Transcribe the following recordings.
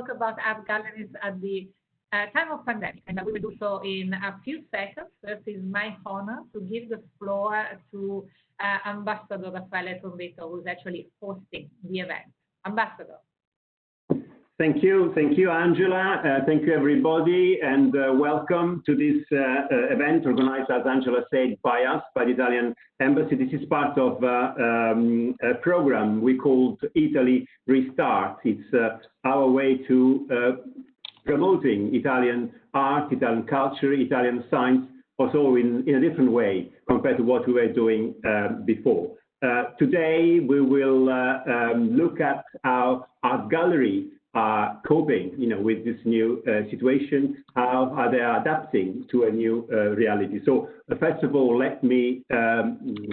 about art galleries at the time of pandemic, and I will do so in a few seconds. First, it's my honor to give the floor to Ambassador Raffaele Trombetta, who's actually hosting the event. Ambassador. Thank you, Angela. Thank you, everybody, and welcome to this event organized, as Angela said, by us, by the Italian Embassy. This is part of a program we called Italy Restart. It's our way to promoting Italian art, Italian culture, Italian science, also in a different way compared to what we were doing before. Today, we will look at how art gallery are coping, with this new situation, how are they adapting to a new reality. So first of all, let me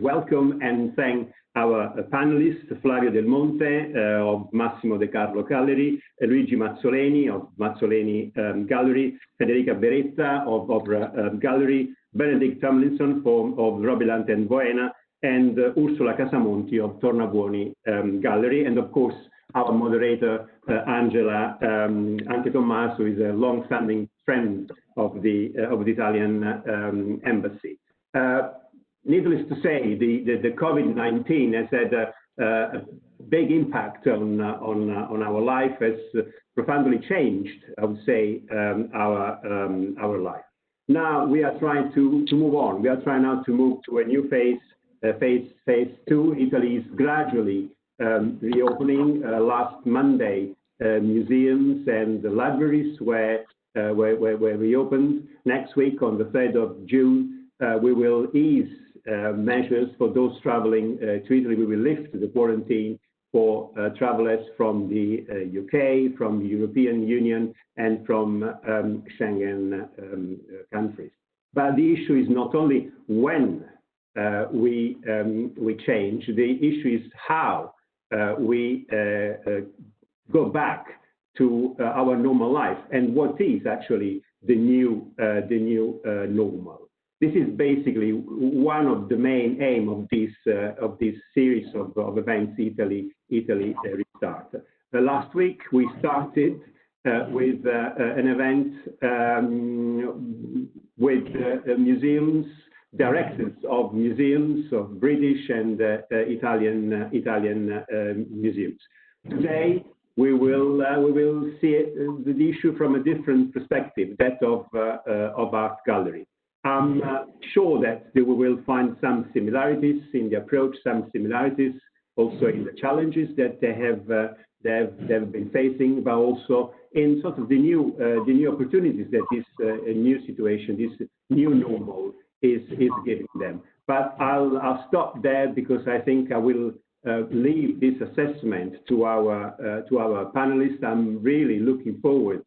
welcome and thank our panelists, Flavio Del Monte of Massimo De Carlo Gallery, Luigi Mazzoleni of Mazzoleni Gallery, Federica Beretta of Opera Gallery, Benedict Tomlinson of Robilant and Boena, and Ursula Casamonti of Tornabuoni Gallery, and of course, our moderator, Angela Anche Tommaso, is a long-standing friend of the Italian Embassy. Needless to say, the COVID-19 has had a big impact on our life, has profoundly changed, I would say, our life. Now we are trying to move on. We are trying now to move to a new phase, phase two. Italy is gradually reopening. Last Monday, museums and libraries were reopened. Next week, on the 3rd of June, we will ease measures for those traveling to Italy. We will lift the quarantine for travelers from the UK, from the European Union, and from Schengen countries. But the issue is not only when we change, the issue is how we go back to our normal life, and what is actually the new normal. This is basically one of the main aim of this series of events, Italy Restart. Last week we started with an event with museums, directors of museums, of British and Italian museums. Today we will see the issue from a different perspective, that of art gallery. I'm sure that we will find some similarities in the approach, some similarities also in the challenges that they have been facing, but also in sort of the new opportunities that this new situation, this new normal is giving them. But I'll stop there because I think I will leave this assessment to our panelists. I'm really looking forward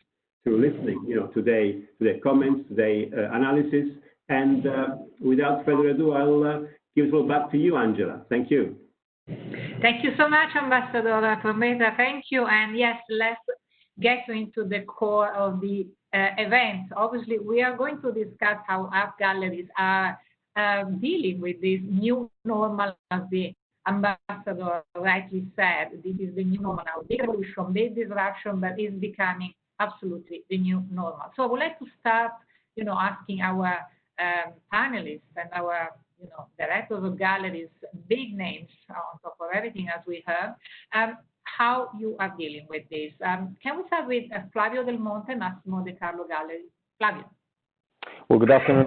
to listening, to their comments, their analysis. And without further ado, I'll give it all back to you, Angela. Thank you. Thank you so much, Ambassador Trombetta. Thank you. And yes, let's get into the core of the event. Obviously, we are going to discuss how art galleries are dealing with this new normal, as the ambassador rightly said. This is the new normal now. Big revolution, big disruption, but it's becoming absolutely the new normal. So I would like to start, asking our panelists and our, directors of galleries, big names on top of everything as we heard, how you are dealing with this. Can we start with Flavio Del Monte, Massimo De Carlo Gallery? Flavio. Well, good afternoon.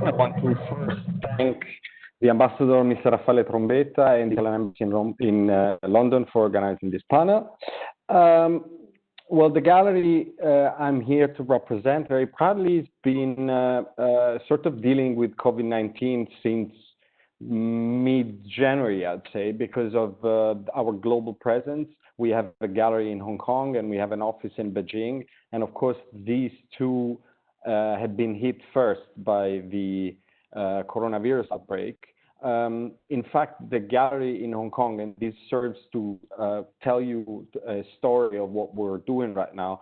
I want to first thank the ambassador, Mr. Raffaele Trombetta, and the Italian Embassy in London for organizing this panel. Well, the gallery I'm here to represent very proudly has been sort of dealing with COVID-19 since mid-January, I'd say, because of our global presence. We have a gallery in Hong Kong and we have an office in Beijing. And of course, these two had been hit first by the coronavirus outbreak. In fact, the gallery in Hong Kong, and this serves to tell you a story of what we're doing right now,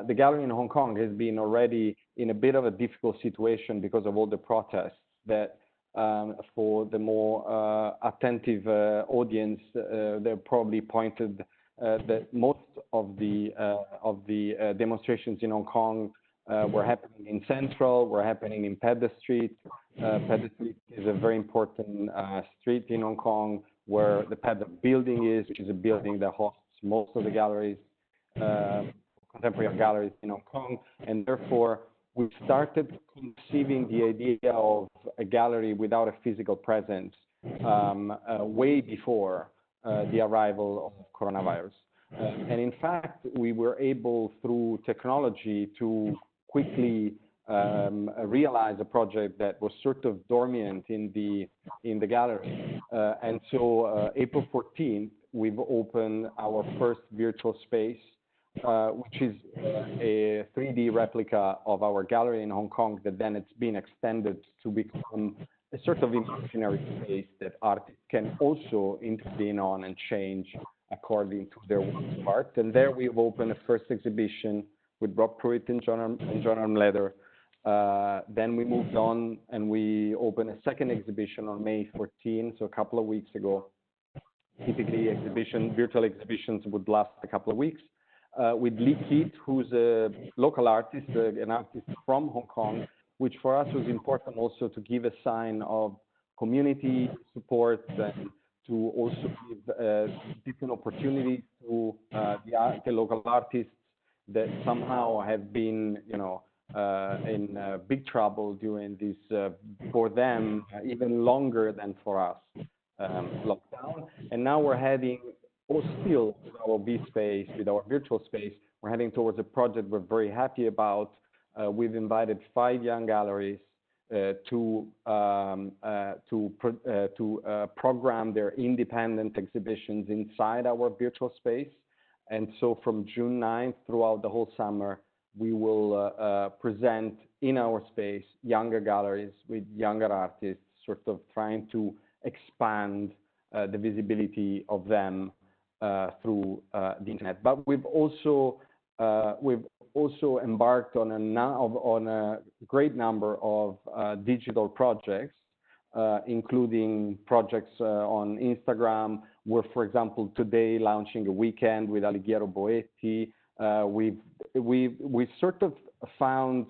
the gallery in Hong Kong has been already in a bit of a difficult situation because of all the protests that for the more attentive audience, they're probably pointed that most of the demonstrations in Hong Kong were happening in Central, were happening in Pedder Street. Pedder Street is a very important street in Hong Kong where the Pedder Building is, which is a building that hosts most of the galleries, contemporary galleries in Hong Kong, and therefore we started conceiving the idea of a gallery without a physical presence way before the arrival of coronavirus. And in fact, we were able, through technology, to quickly realize a project that was sort of dormant in the gallery. And so April 14th, we've opened our first virtual space, which is a 3D replica of our gallery in Hong Kong that then it's been extended to become a sort of imaginary space that artists can also intervene on and change according to their works of art. And there we've opened a first exhibition with Rob Pruitt and John Armleder. Then we moved on and we opened a second exhibition on May 14, so a couple of weeks ago. Typically, virtual exhibitions would last a couple of weeks. With Lee Keat, who's a local artist, an artist from Hong Kong, which for us was important also to give a sign of community support and to also give different opportunities to the local artists that somehow have been, in big trouble during this, for them, even longer than for us, lockdown. And now we're heading, still with our V-Space, with our virtual space, we're heading towards a project we're very happy about. We've invited 5 young galleries to program their independent exhibitions inside our virtual space. And so from June 9th throughout the whole summer, we will present in our space younger galleries with younger artists, sort of trying to expand the visibility of them through the internet. But we've also embarked on a great number of digital projects, including projects on Instagram. We're, for example, today launching a weekend with Alighiero Boetti. We sort of found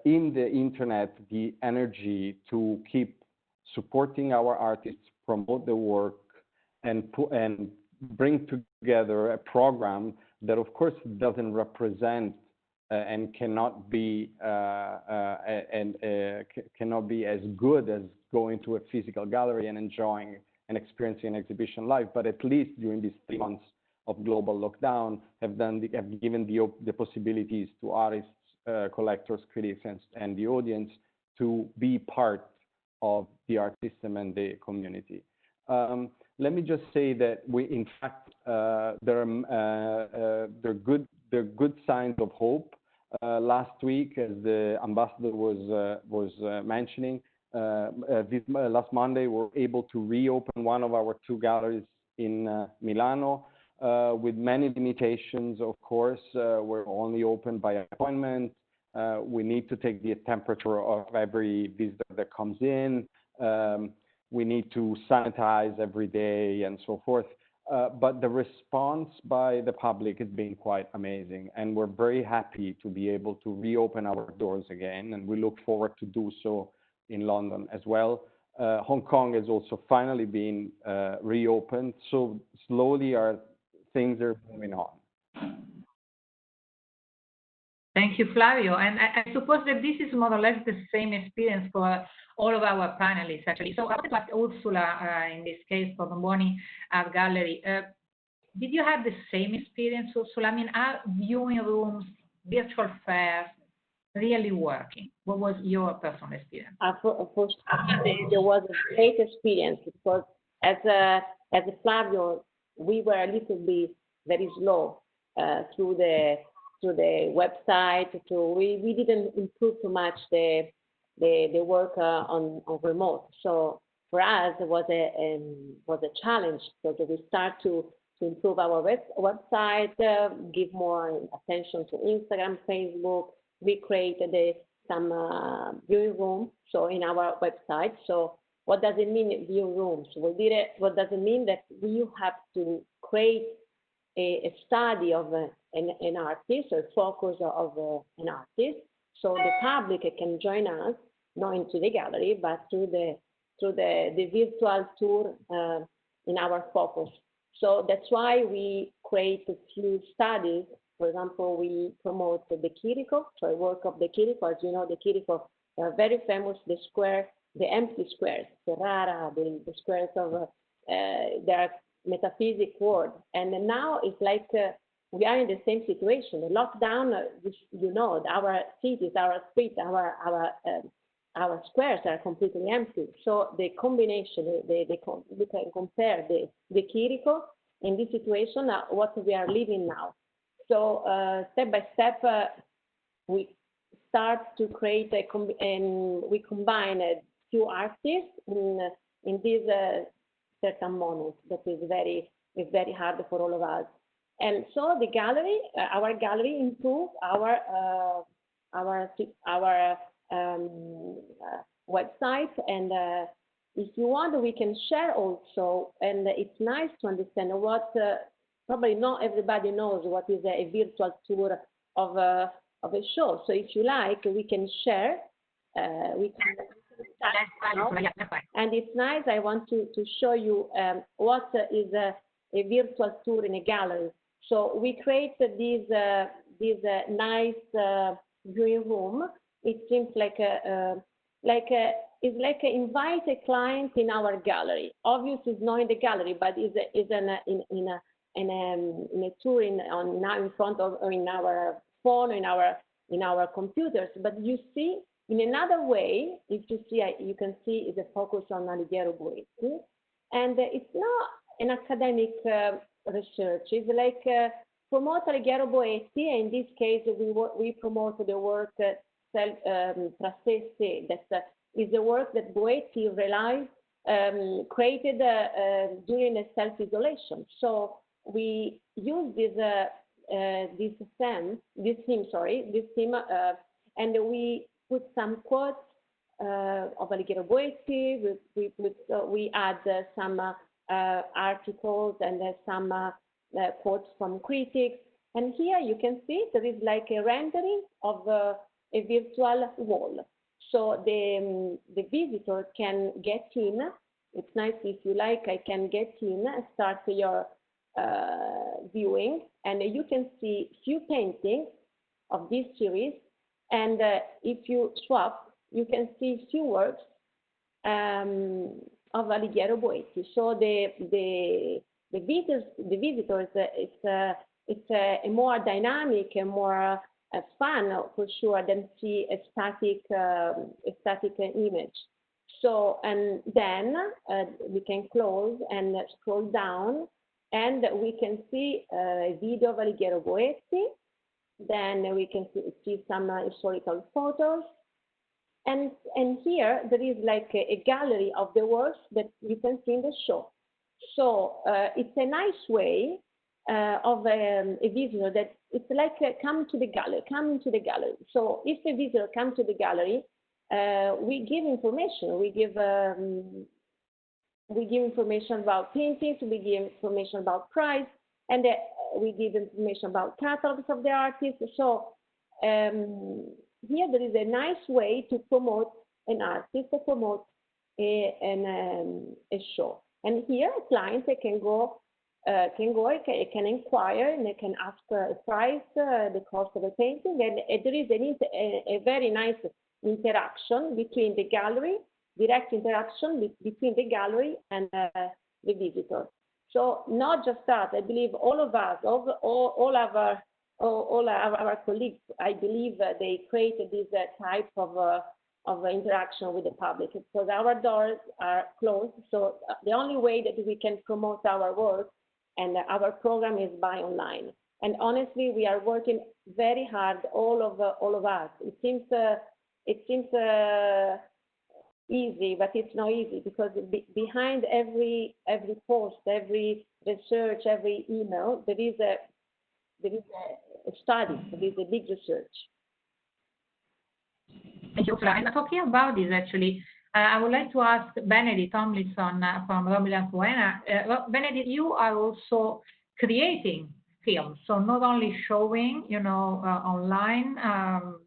in the internet the energy to keep supporting our artists, promote the work, and bring together a program that, of course, doesn't represent and cannot be cannot be as good as going to a physical gallery and enjoying and experiencing an exhibition live. But at least during these 3 months of global lockdown, have given the possibilities to artists, collectors, critics, and the audience to be part of the art system and the community. Let me just say that in fact, there are good signs of hope. Last week, as the ambassador was mentioning, last Monday, we were able to reopen one of our 2 galleries in Milano, with many limitations, of course. We're only open by appointment. We need to take the temperature of every visitor that comes in. We need to sanitize every day and so forth. But the response by the public has been quite amazing. And we're very happy to be able to reopen our doors again. And we look forward to do so in London as well. Hong Kong has also finally been reopened. So slowly things are moving on. Thank you, Flavio. And I suppose that this is more or less the same experience for all of our panelists, actually. So I wanted to ask Ursula, in this case, for the Morning Art Gallery, did you have the same experience, Ursula? I mean, are viewing rooms, virtual fairs, really working? What was your personal experience? For there was a great experience because as Flavio, we were a little bit very slow through the website. We didn't improve too much the work on remote. So for us, it was a challenge. So we start to improve our website, give more attention to Instagram, Facebook. We created some viewing rooms so in our website. So what does it mean, viewing rooms? We did it. What does it mean? That you have to create a study of an artist, or focus of an artist. So the public can join us, not into the gallery, but through the virtual tour in our focus. So that's why we create a few studies. For example, we promote the Chirico, so a work of the Chirico. As you know, the Chirico are very famous, the square, the empty squares, Ferrara, the squares of their metaphysic world. And now it's like we are in the same situation. The lockdown, you know, our cities, our streets, our squares are completely empty. So the combination, we can compare the Chirico in this situation, what we are living now. So step by step, we start to create and we combine a few artists in this certain moment that is very hard for all of us. And so the gallery, our gallery improves our website, and if you want, we can share also. And it's nice to understand what probably not everybody knows what is a virtual tour of a show. So if you like, we can share. We can and it's nice. I want to show you what is a virtual tour in a gallery. So we created this nice viewing room. It seems like it's like invite a client in our gallery. Obviously, it's not in the gallery, but is in a tour now in front of, or in our phone, in our computers. But you see, in another way, if you see, you can see is a focus on Alighiero Boetti, and it's not an academic research. It's like promote Alighiero Boetti. In this case, we promote the work Trastesse, that is the work that Boetti realized created during a self-isolation. So we use this theme, and we put some quotes of Alighiero Boetti. We add some articles and some quotes from critics. And here you can see there is like a rendering of a virtual wall. So the visitor can get in. It's nice, if you like, I can get in, start your viewing, and you can see few paintings of this series. And if you swap, you can see few works of Alighiero Boetti. So the visitors, it's a more dynamic and more fun for sure than see a static image. So, and then we can close and scroll down, and we can see a video of Alighiero Boetti. Then we can see some historical photos. And here there is like a gallery of the works that you can see in the show. So it's a nice way of a visitor that it's like come into the gallery. So if a visitor comes to the gallery, we give information. We give information about paintings. We give information about price, and we give information about catalogs of the artists. So here there is a nice way to promote an artist, to promote a show. And here clients can inquire, and they can ask a price, the cost of a painting, and there is a very nice interaction between the gallery, direct interaction between the gallery and the visitor. So not just that, I believe all of us, all our colleagues, I believe they created this type of interaction with the public, because our doors are closed. So the only way that we can promote our work and our program is by online. And honestly, we are working very hard, all of us. It seems easy, but it's not easy, because behind every post, every research, every email, there is a study, there is a big research. Thank you, Ursula. And talking about this, actually, I would like to ask Benedict Tomlinson from Romulus Buena. Benedict, you are also creating films. So not only showing, online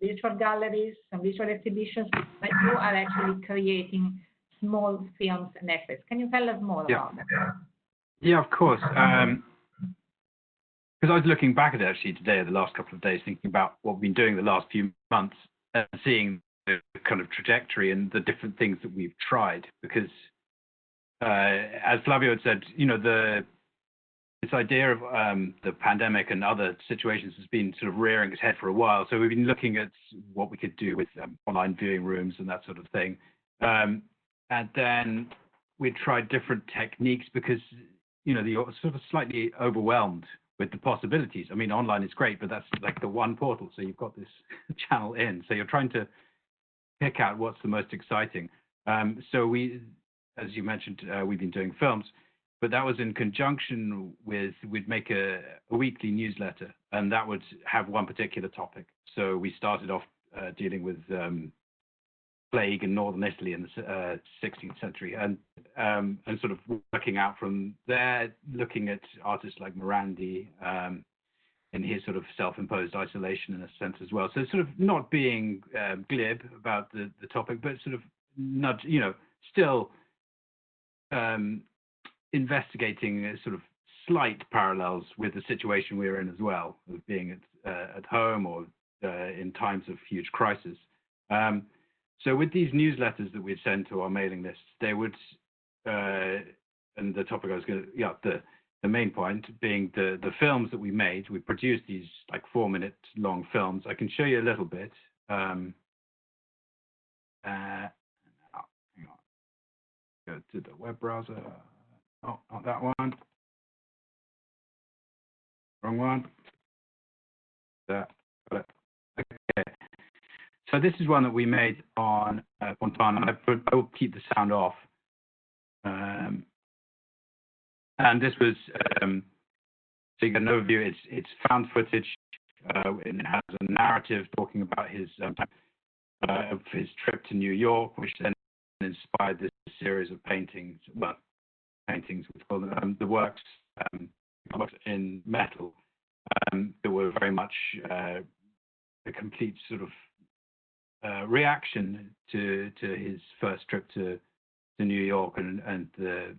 virtual galleries and visual exhibitions, but you are actually creating small films and essays. Can you tell us more about that? Yeah, of course. Because I was looking back at it actually today, the last couple of days, thinking about what we've been doing the last few months and seeing the kind of trajectory and the different things that we've tried. Because as Flavio had said, this idea of the pandemic and other situations has been sort of rearing its head for a while. So we've been looking at what we could do with online viewing rooms and that sort of thing. And then we tried different techniques because, you're sort of slightly overwhelmed with the possibilities. I mean, online is great, but that's like the one portal. So you've got this channel in. So you're trying to pick out what's the most exciting. So we, as you mentioned, we've been doing films, but that was in conjunction with, we'd make a weekly newsletter, and that would have one particular topic. So we started off dealing with plague in northern Italy in the 16th century, and sort of working out from there, looking at artists like Morandi in his sort of self-imposed isolation in a sense as well. So sort of not being glib about the topic, but sort of still investigating sort of slight parallels with the situation we're in as well, of being at home or in times of huge crisis. So with these newsletters that we'd send to our mailing lists, they would, and the topic I was going to, the main point being the films that we made. We produced these like 4-minute long films. I can show you a little bit. Hang on. Go to the web browser. Oh, not that one. Wrong one. Got it. Okay. So this is one that we made on Fontana. I will keep the sound off. And this was, so you get an overview. It's found footage. It has a narrative talking about his of his trip to New York, which then inspired this series of paintings. Well, paintings we call them, the works in metal that were very much a complete sort of reaction to his first trip to New York and the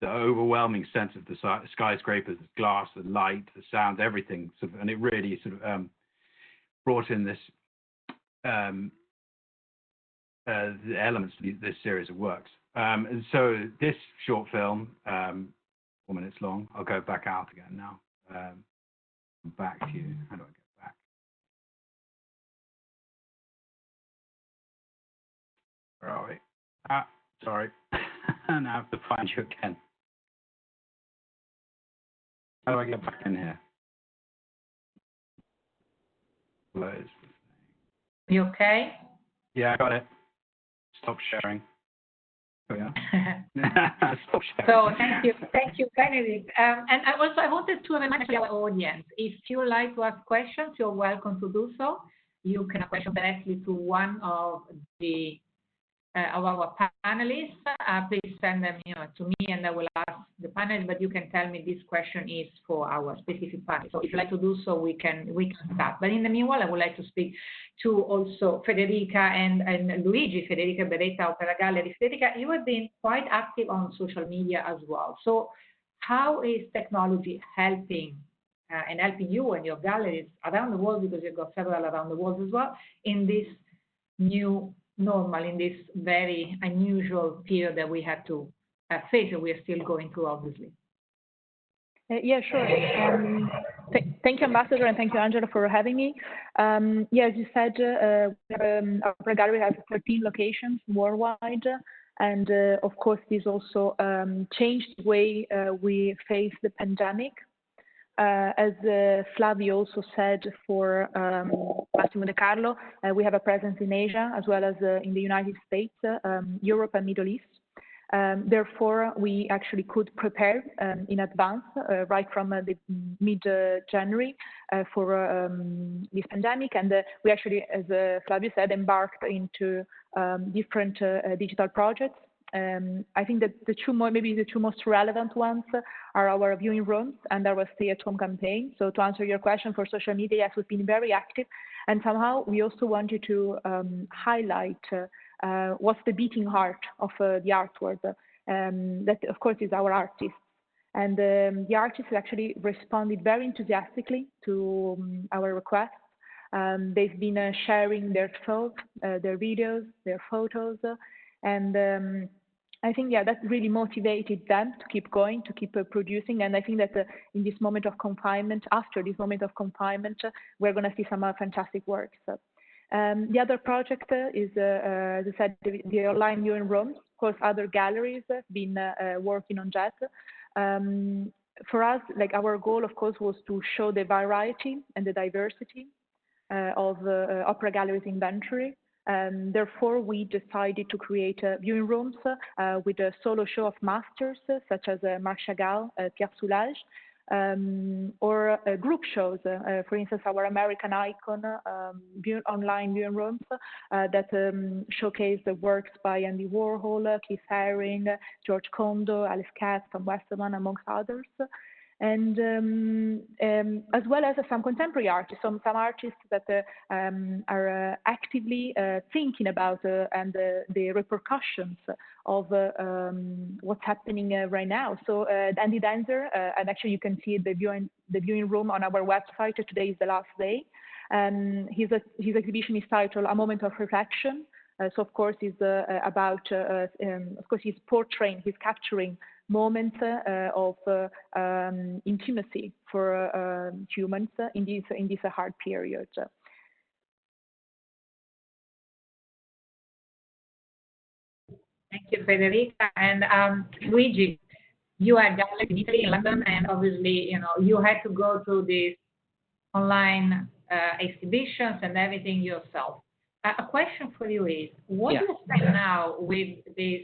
overwhelming sense of the skyscrapers, the glass, the light, the sound, everything. Sort of, and it really sort of brought in this the elements to this series of works. And so this short film, 4 minutes long. I'll go back out again now. Back to you. How do I get back? Where are we? Sorry. And I have to find you again. How do I get back in here? Close. You okay? Yeah, I got it. Stop sharing. Oh, yeah. Stop sharing. So thank you, Benedict. And I wanted to remind our audience, if you like to ask questions, you're welcome to do so. You can ask questions directly to one of our panelists. Please send them, to me, and I will ask the panel. But you can tell me this question is for our specific panel. So if you like to do so, we can start. But in the meanwhile, I would like to speak to also Federica and Luigi, Federica Beretta, Opera Gallery. Federica, you have been quite active on social media as well. So how is technology helping and helping you and your galleries around the world, because you've got several around the world as well, in this new normal, in this very unusual period that we have to face, and we are still going through, obviously? Yeah, sure. Thank you, Ambassador, and thank you, Angela, for having me. Yeah, as you said, our gallery has 13 locations worldwide, and of course, this also changed the way we face the pandemic. As Flavio also said for Massimo De Carlo, we have a presence in Asia as well as in the United States, Europe and Middle East. Therefore, we actually could prepare in advance, right from the mid-January for this pandemic. And we actually, as Flavio said, embarked into different digital projects. I think that maybe the two most relevant ones are our viewing rooms and our stay-at-home campaign. So to answer your question, for social media, yes, we've been very active, and somehow we also wanted to highlight what's the beating heart of the art world. That, of course, is our artists. And the artists actually responded very enthusiastically to our requests. They've been sharing their thoughts, their videos, their photos, and I think, yeah, that really motivated them to keep going, to keep producing. And I think that in this moment of confinement, after this moment of confinement, we're going to see some fantastic works. The other project is, as I said, the online viewing rooms. Of course, other galleries have been working on that. For us, like, our goal, of course, was to show the variety and the diversity of opera galleries inventory. Therefore, we decided to create viewing rooms with a solo show of masters such as Marc Chagall, Pierre Soulages, or group shows. For instance, our American Icon online viewing rooms that showcase the works by Andy Warhol, Keith Haring, George Condo, Alice Katz, Tom Westerman, amongst others. And as well as some contemporary artists, some artists that are actively thinking about and the repercussions of what's happening right now. So Andy Dancer, and actually you can see the viewing room on our website. Today is the last day. His exhibition is titled A Moment of Reflection. So of course, he's about, of course, he's portraying, he's capturing moments of intimacy for humans in this hard period. Thank you, Federica. And Luigi, you are gallery in Italy, in London, and obviously, you had to go to these online exhibitions and everything yourself. A question for you is, what do you expect now with this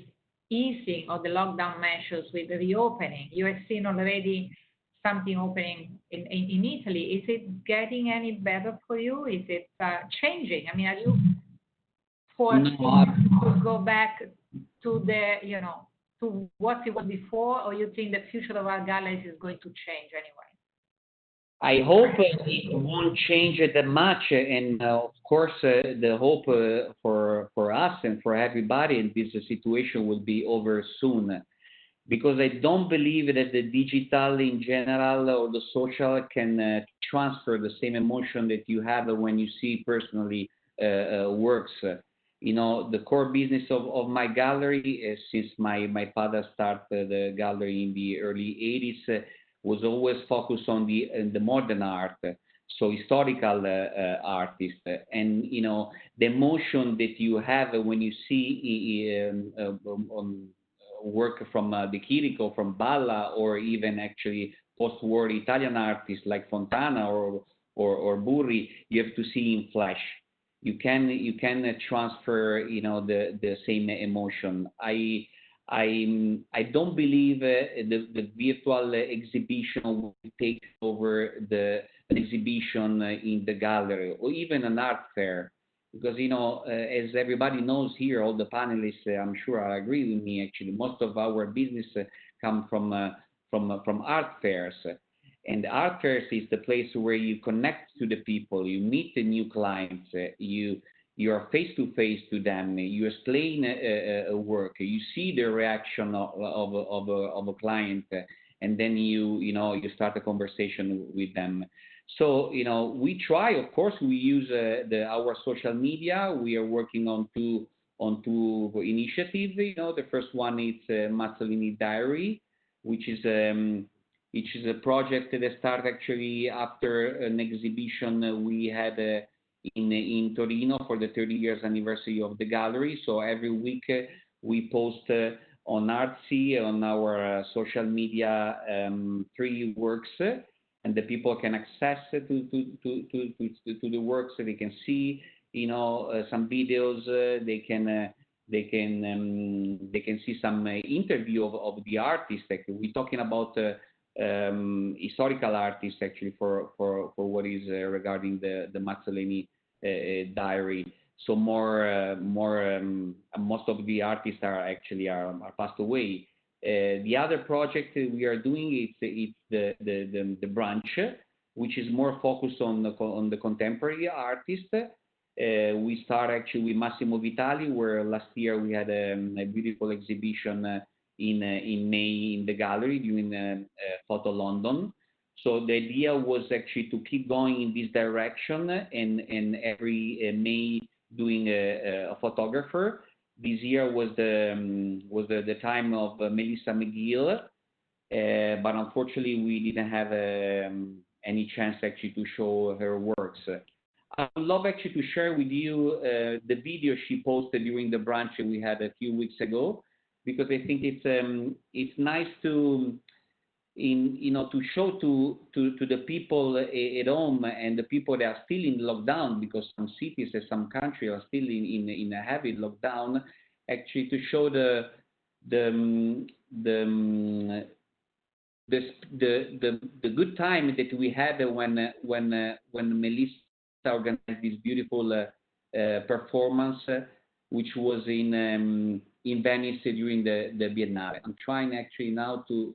easing of the lockdown measures, with the reopening? You have seen already something opening in Italy. Is it getting any better for you? Is it changing? I mean, are you forced to go back to the, to what it was before, or you think the future of our galleries is going to change anyway? I hope it won't change that much, and of course, the hope for us and for everybody in this situation will be over soon, because I don't believe that the digital in general or the social can transfer the same emotion that you have when you see personally works. The core business of my gallery, since my father started the gallery in the early 80s, was always focused on the modern art, so historical artists, and the emotion that you have when you see work from De Chirico, from Balla, or even actually post-war Italian artists like Fontana or Burri, you have to see in flesh. You can transfer the same emotion. I don't believe the virtual exhibition will take over the exhibition in the gallery or even an art fair, because as everybody knows here, all the panelists, I'm sure agree with me. Actually, most of our business come from art fairs, and art fairs is the place where you connect to the people, you meet the new clients, you are face-to-face to them, you explain a work, you see the reaction of a client, and then you start a conversation with them. So, we try, of course, we use our social media. We are working on two initiatives. The first one is Mazzolini Diary, which is a project that started actually after an exhibition we had in Torino for the 30 years anniversary of the gallery. So every week we post on Artsy, on our social media, 3 works, and the people can access to the works. So they can see, some videos. They can see some interview of the artist. We're talking about historical artists actually for what is regarding the Mazzolini Diary. so most of the artists are passed away. The other project we are doing it's the branch, which is more focused on the contemporary artists. We start actually with Massimo Vitali, where last year we had a beautiful exhibition in May in the gallery during Photo London. So the idea was actually to keep going in this direction, and every May doing a photographer. This year was the time of Melissa McGill, but unfortunately we didn't have any chance actually to show her works. I would love actually to share with you the video she posted during the brunch we had a few weeks ago, because I think it's nice to to show to the people at home and the people that are still in lockdown, because some cities and some countries are still in a heavy lockdown, actually to show the good time that we had when Melissa organized this beautiful performance, which was in Venice during the Biennale. I'm trying actually now to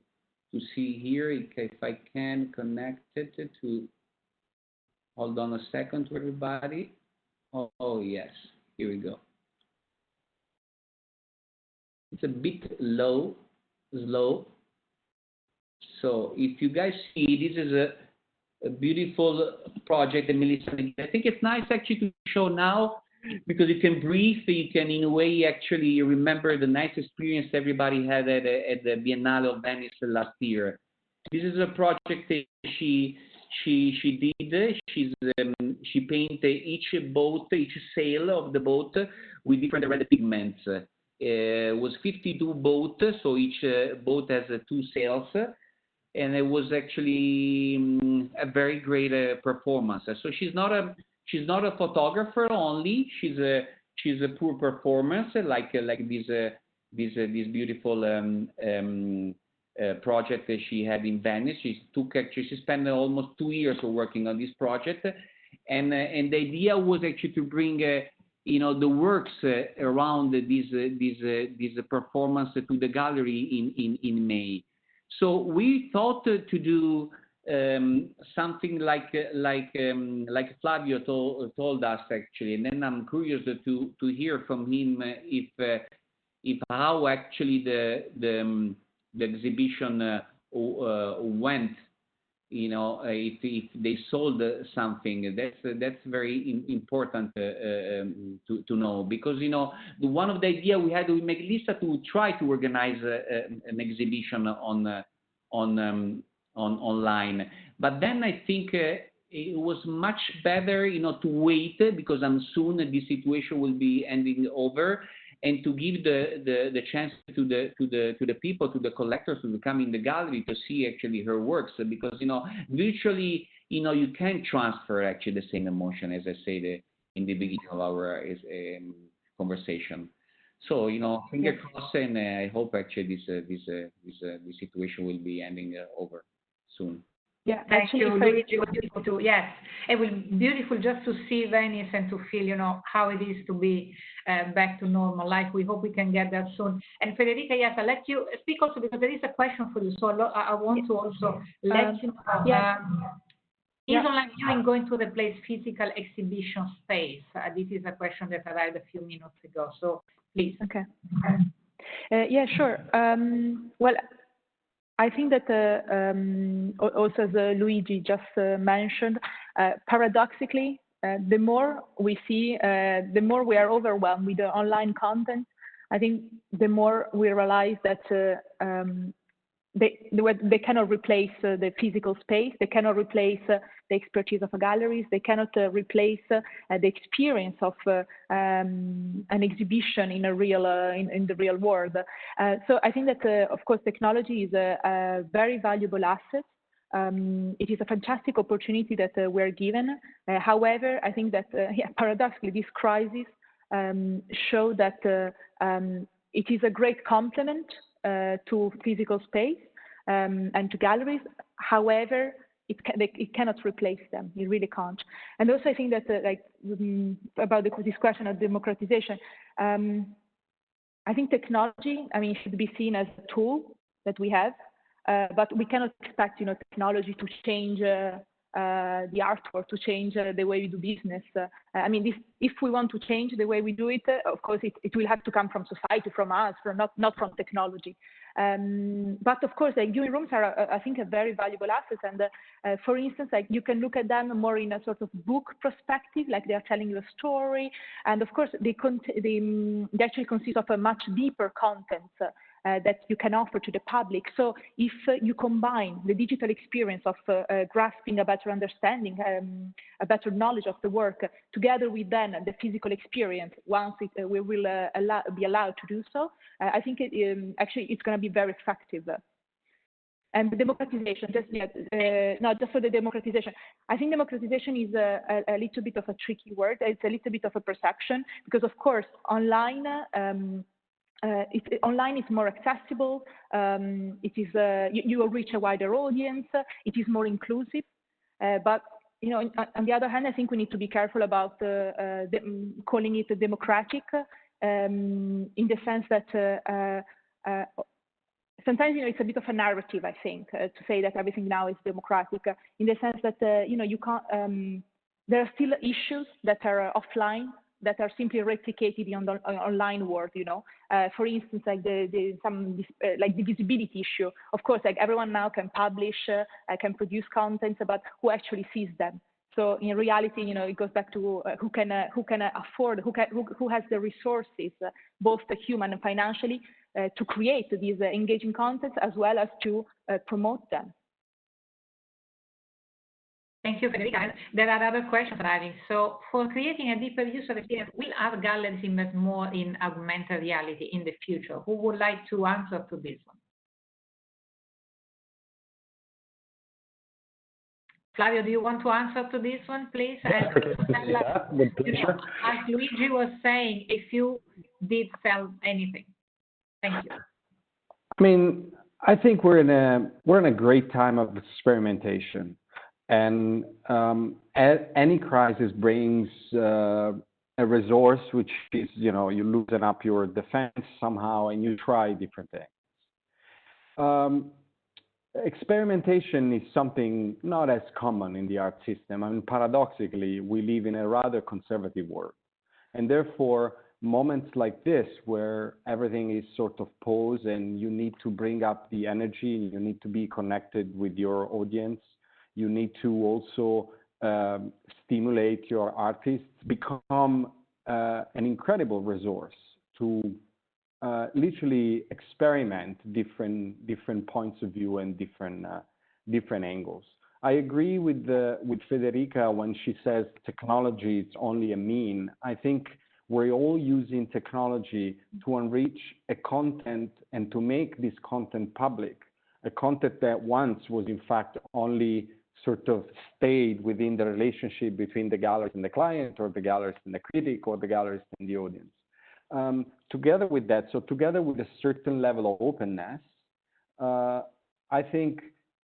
see here if I can connect it to. Hold on a second, to everybody. Oh yes, here we go. It's a bit slow. So if you guys see, this is a beautiful project that Melissa did. I think it's nice actually to show now, because you can breathe, you can in a way actually remember the nice experience everybody had at the Biennale of Venice last year. This is a project that she did. She painted each sail of the boat with different red pigments. It was 52 boats, so each boat has 2 sails. And it was actually a very great performance. So she's not a photographer only. She's a poor performance, like this beautiful project that she had in Venice. She spent almost 2 years working on this project, and the idea was actually to bring the works around this performance to the gallery in May. So we thought to do something like Flavio told us actually, and then I'm curious to hear from him if how actually the exhibition went. If they sold something. That's very important to know, because one of the idea we had with Melissa to try to organize an exhibition online, but then I think it was much better to wait, because soon this situation will be ending over, and to give the chance to the people, to the collectors, to come in the gallery to see actually her works, because virtually you can transfer actually the same emotion, as I said in the beginning of our conversation. So finger crossed, and I hope actually this situation will be ending over soon. Yeah, thank you, Luigi. Yes, it will be beautiful just to see Venice and to feel, how it is to be back to normal life. We hope we can get there soon. And Federica, yes, I'll let you speak also, because there is a question for you. So I want to also let you know. Is online viewing going to replace physical exhibition space? This is a question that arrived a few minutes ago. So please. Okay. Yeah, sure. Well, I think that also as Luigi just mentioned, paradoxically, the more we see, the more we are overwhelmed with the online content. I think the more we realize that they cannot replace the physical space. They cannot replace the expertise of galleries. They cannot replace the experience of an exhibition in a real in the real world. So I think that of course technology is a very valuable asset. It is a fantastic opportunity that we're given. However, I think that paradoxically this crisis show that it is a great complement to physical space and to galleries. However, it cannot replace them. It really can't. And also, I think that about this question of democratization, I think technology, should be seen as a tool that we have, but we cannot expect, technology to change the art or to change the way we do business. If we want to change the way we do it, of course, it will have to come from society, from us, not from technology. But of course, viewing rooms are, I think, a very valuable asset. And for instance, you can look at them more in a sort of book perspective, like they are telling you a story. And of course, they actually consist of a much deeper content that you can offer to the public. So if you combine the digital experience of grasping a better understanding, a better knowledge of the work, together with then the physical experience, once we will be allowed to do so, I think actually it's going to be very effective. And the democratization, just for the democratization. I think democratization is a little bit of a tricky word. It's a little bit of a perception, because of course, online is more accessible. It is you will reach a wider audience. It is more inclusive. But on the other hand, I think we need to be careful about calling it democratic, in the sense that sometimes it's a bit of a narrative. I think to say that everything now is democratic, in the sense that you can't. There are still issues that are offline, that are simply replicated in the online world, For instance, like the visibility issue. Of course, like everyone now can publish, can produce content, but who actually sees them? So in reality, it goes back to who can afford, who has the resources, both the human and financially, to create these engaging contents as well as to promote them. Thank you, Federica. There are other questions arriving. So for creating a deeper user experience, will our galleries invest more in augmented reality in the future? Who would like to answer to this one? Flavio, do you want to answer to this one, please? With pleasure. As Luigi was saying, if you did sell anything. Thank you. I think we're in a great time of experimentation. And any crisis brings a resource, which is, you loosen up your defense somehow and you try different things. Experimentation is something not as common in the art system. Paradoxically, we live in a rather conservative world. And therefore, moments like this, where everything is sort of paused and you need to bring up the energy, you need to be connected with your audience, you need to also stimulate your artists, become an incredible resource to literally experiment different points of view and different angles. I agree with Federica when she says technology is only a mean. I think we're all using technology to enrich a content and to make this content public, a content that once was in fact only sort of stayed within the relationship between the gallerist and the client, or the gallerist and the critic, or the gallerist and the audience. Together with that, so together with a certain level of openness, I think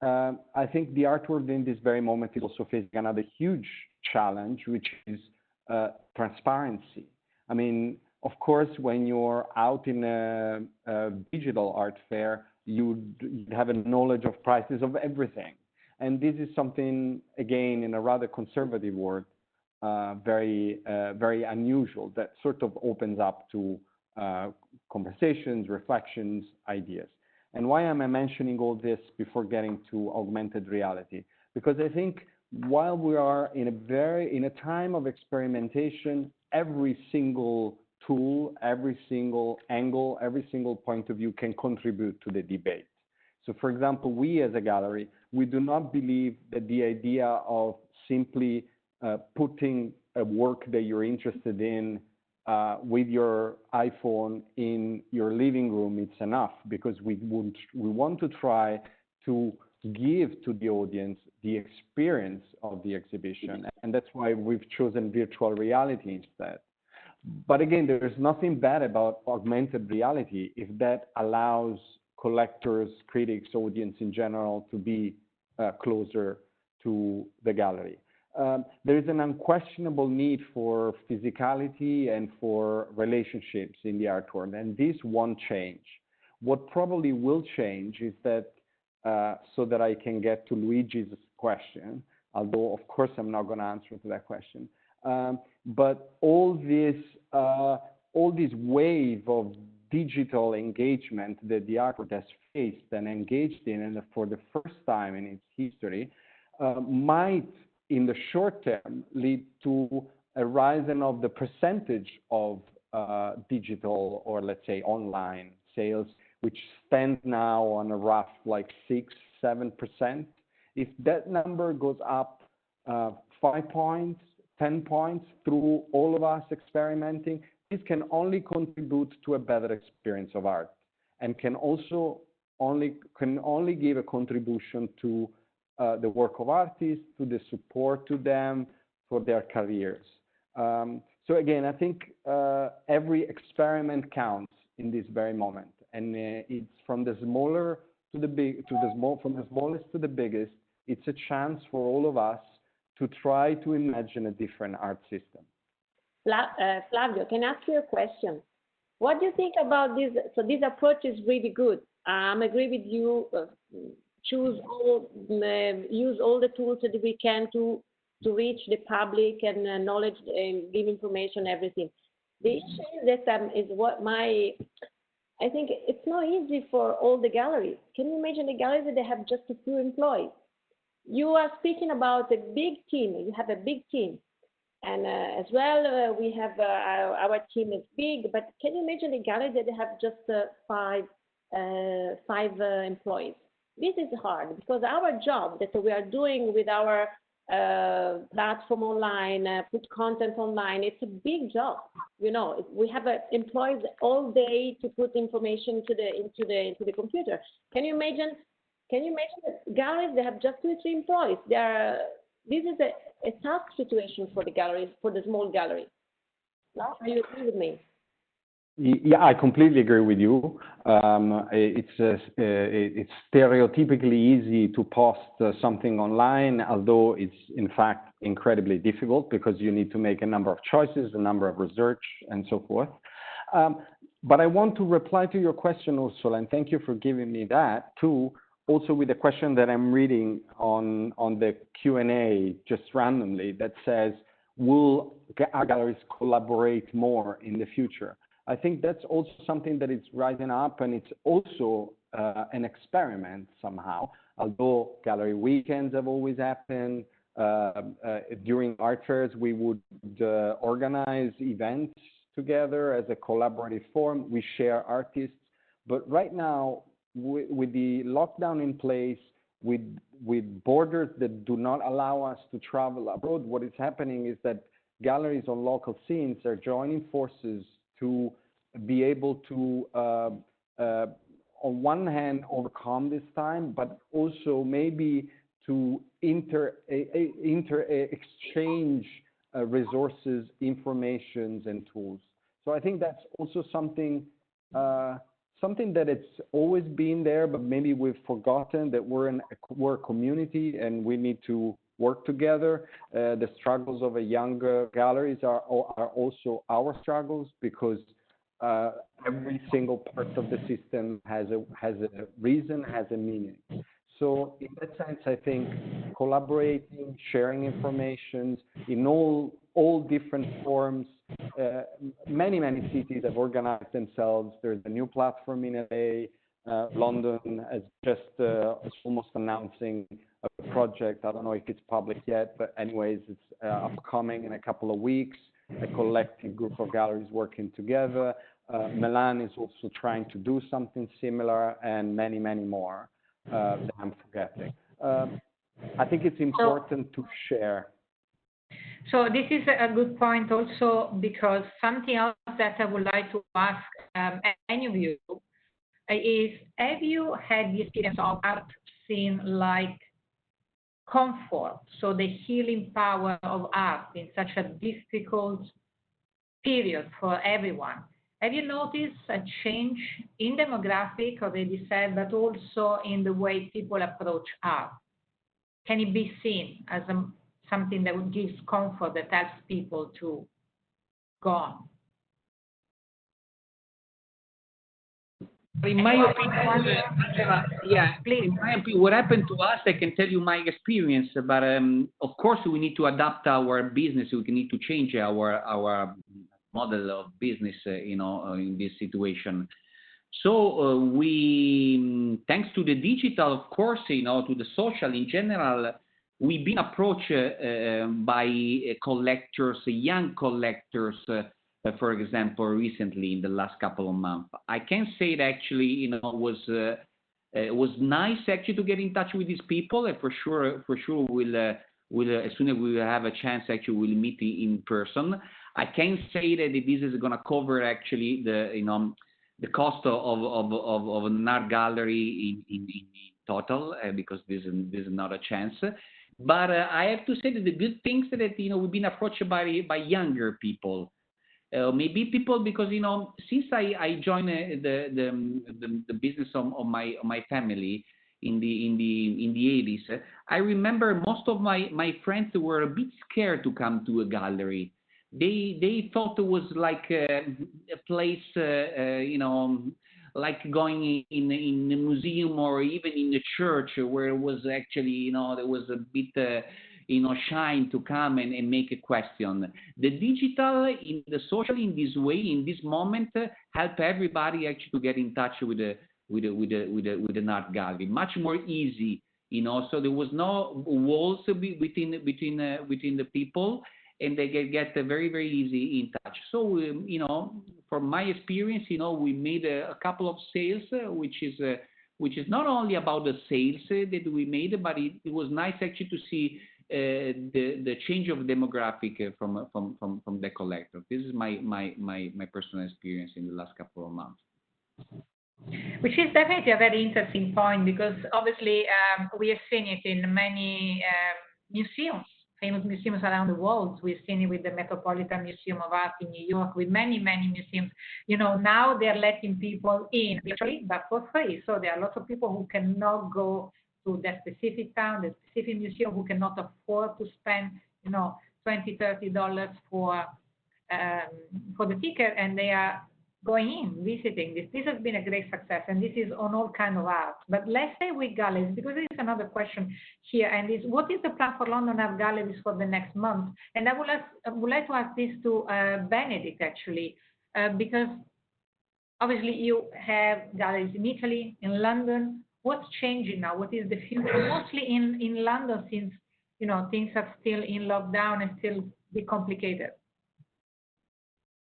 the art world in this very moment is also facing another huge challenge, which is transparency. Of course, when you're out in a digital art fair, you have a knowledge of prices of everything. And this is something, again, in a rather conservative world, very unusual, that sort of opens up to conversations, reflections, ideas. And why am I mentioning all this before getting to augmented reality? Because I think while we are in a time of experimentation, every single tool, every single angle, every single point of view can contribute to the debate. So for example, we as a gallery, we do not believe that the idea of simply putting a work that you're interested in with your iPhone in your living room, it's enough, because we want to try to give to the audience the experience of the exhibition. And that's why we've chosen virtual reality instead. But again, there's nothing bad about augmented reality if that allows collectors, critics, audience in general to be closer to the gallery. There is an unquestionable need for physicality and for relationships in the art world, and this won't change. What probably will change is that, so that I can get to Luigi's question, although of course I'm not going to answer to that question, but all this wave of digital engagement that the art world has faced and engaged in, and for the first time in its history, might in the short term lead to a rising of the percentage of digital, or let's say online sales, which stands now on a rough like 6-7%. If that number goes up 5 points, 10 points through all of us experimenting, this can only contribute to a better experience of art, and can also only give a contribution to the work of artists, to the support to them for their careers. So again, I think every experiment counts in this very moment, and it's from the smaller to the big, from the smallest to the biggest. It's a chance for all of us to try to imagine a different art system. Flavio, can I ask you a question? What do you think about this? So this approach is really good. I agree with you. Use all the tools that we can to reach the public and knowledge and give information, everything. The issue is that I think it's not easy for all the galleries. Can you imagine a gallery that they have just a few employees? You are speaking about a big team. You have a big team. And as well, we have our team is big, but can you imagine a gallery that they have just five employees? This is hard, because our job that we are doing with our platform online, put content online, it's a big job. You know, we have employees all day to put information into the computer. Can you imagine that galleries, they have just 2 or 3 employees? This is a tough situation for the galleries, for the small galleries. No? Do you agree with me? Yeah, I completely agree with you. It's stereotypically easy to post something online, although it's in fact incredibly difficult, because you need to make a number of choices, a number of research, and so forth. But I want to reply to your question, Ursula, and thank you for giving me that too. Also with a question that I'm reading on the Q&A just randomly that says, will our galleries collaborate more in the future? I think that's also something that is rising up, and it's also an experiment somehow. Although gallery weekends have always happened, during art fairs we would organize events together as a collaborative form. We share artists, but right now, with the lockdown in place, with borders that do not allow us to travel abroad, what is happening is that galleries on local scenes are joining forces to be able to, on one hand, overcome this time, but also maybe to exchange resources, informations, and tools. So I think that's also something that it's always been there, but maybe we've forgotten that we're a community and we need to work together. The struggles of a younger galleries are also our struggles, because every single part of the system has a reason, has a meaning. So in that sense, I think collaborating, sharing information in all different forms. Many cities have organized themselves. There's a new platform in LA. London is just almost announcing a project. I don't know if it's public yet, but anyways, it's upcoming in a couple of weeks. A collective group of galleries working together. Milan is also trying to do something similar, and many more that I'm forgetting. I think it's important to share. So this is a good point also, because something else that I would like to ask any of you is, have you had the experience of art scene like comfort, so the healing power of art in such a difficult period for everyone? Have you noticed a change in demographic, already said, but also in the way people approach art? can it be seen as something that gives comfort, that helps people to go on? In my opinion, Please. in my opinion, what happened to us, I can tell you my experience, but of course we need to adapt our business. We need to change our model of business, in this situation. So we, thanks to the digital, of course, to the social in general, we've been approached by collectors, young collectors, for example, recently in the last couple of months. I can say that actually, it was nice actually to get in touch with these people. And for sure, we'll as soon as we have a chance, actually, we'll meet in person. I can say that this is going to cover actually the cost of an art gallery in total, because this is not a chance. But I have to say that the good things that we've been approached by younger people. Maybe people, because since I joined the business of my family in the 80s, I remember most of my friends were a bit scared to come to a gallery. They thought it was like a place, like going in a museum or even in a church, where it was actually, there was a bit. Shine to come and make a question. The digital, in the social, in this way, in this moment, help everybody actually to get in touch with an art gallery. Much more easy, So there was no walls between the people, and they get very, very easy in touch. So from my experience, we made a couple of sales, which is not only about the sales that we made, but it was nice actually to see the change of demographic from the collector. This is my personal experience in the last couple of months. Which is definitely a very interesting point, because obviously we have seen it in many museums, famous museums around the world. We've seen it with the Metropolitan Museum of Art in New York, with many museums. Now they're letting people in, literally, but for free. So there are lots of people who cannot go to that specific town, the specific museum, who cannot afford to spend, $20-30 for the ticket, and they are going in, visiting this. This has been a great success, and this is on all kind of art. But let's say with galleries, because there is another question here, and is what is the plan for London Art Galleries for the next month? And I would like to ask this to Benedict, actually, because obviously you have galleries in Italy, in London. What's changing now? What is the future? Mostly in London, since things are still in lockdown and still be complicated.